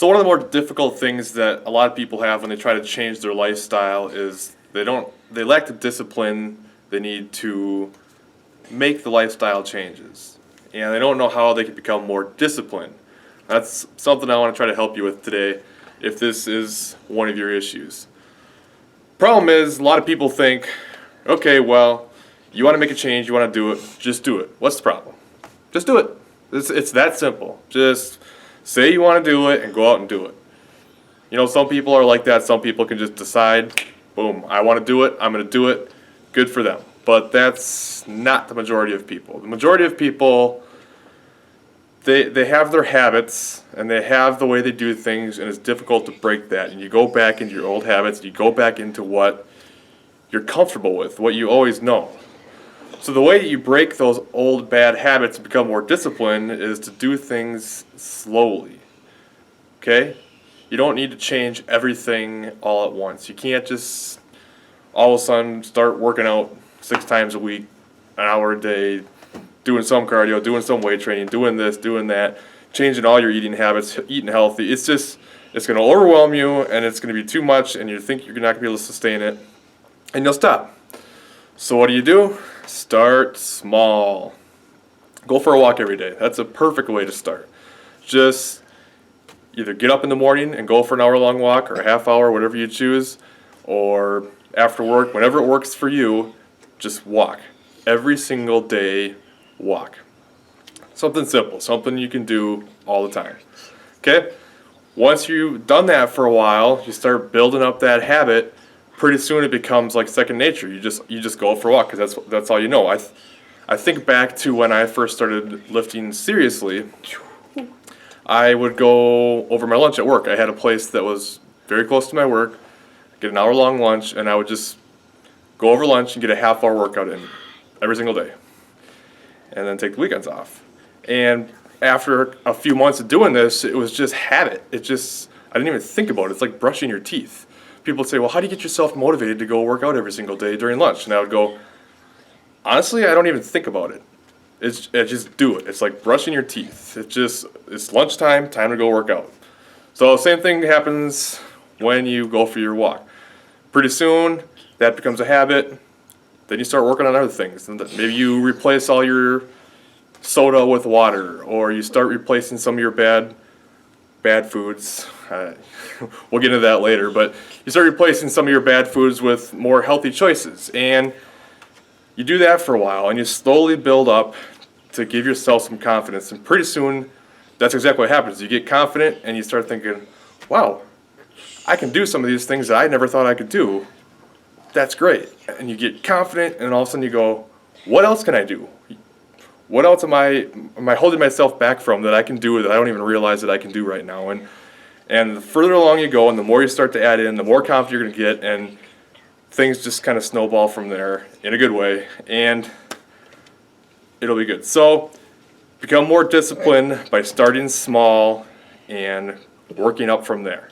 So one of the more difficult things that a lot of people have when they try to change their lifestyle is they lack the discipline they need to make the lifestyle changes. And they don't know how they can become more disciplined. That's something I want to try to help you with today if this is one of your issues. Problem is, a lot of people think, okay, well, you want to make a change, you want to do it, just do it. What's the problem? Just do it. It's that simple. Just say you want to do it and go out and do it. You know, some people are like that. Some people can just decide, boom, I want to do it, I'm going to do it. Good for them. But that's not the majority of people. The majority of people, they have their habits and they have the way they do things, and it's difficult to break that. And you go back into your old habits, you go back into what you're comfortable with, what you always know. So the way that you break those old bad habits and become more disciplined is to do things slowly. Okay? You don't need to change everything all at once. You can't just all of a sudden start working out 6 times a week, an hour a day, doing some cardio, doing some weight training, doing this, doing that, changing all your eating habits, eating healthy. It's going to overwhelm you, and it's going to be too much, and you think you're not going to be able to sustain it, and you'll stop. So what do? Start small. Go for a walk every day. That's a perfect way to start. Just either get up in the morning and go for an hour-long walk or a half hour, whatever you choose, or after work, whenever it works for you, just walk. Every single day, walk. Something simple, something you can do all the time. Okay? Once you've done that for a while, you start building up that habit. Pretty soon it becomes like second nature. You just go for a walk because that's all you know. I think back to when I first started lifting seriously. I would go over my lunch at work. I had a place that was very close to my work, get an hour-long lunch, and I would just go over lunch and get a half-hour workout in every single day, and then take the weekends off. And after a few months of doing this, it was just habit. I didn't even think about it. It's like brushing your teeth. People would say, well, how do you get yourself motivated to go work out every single day during lunch? And I would go, honestly, I don't even think about it. I just do it. It's like brushing your teeth. It's lunchtime, time to go work out. So same thing happens when you go for your walk. Pretty soon, that becomes a habit. Then you start working on other things. And maybe you replace all your soda with water, or you start replacing some of your bad foods. We'll get into that later, but you start replacing some of your bad foods with more healthy choices. And you do that for a while, and you slowly build up to give yourself some confidence. And pretty soon, that's exactly what happens. You get confident, and you start thinking, wow, I can do some of these things that I never thought I could do. That's great. And you get confident, and all of a sudden you go, what else can I do? What else am I holding myself back from that I can do that I don't even realize that I can do right now? And the further along you go, and the more you start to add in, the more confident you're going to get, and things just kind of snowball from there in a good way, and it'll be good. So become more disciplined by starting small and working up from there.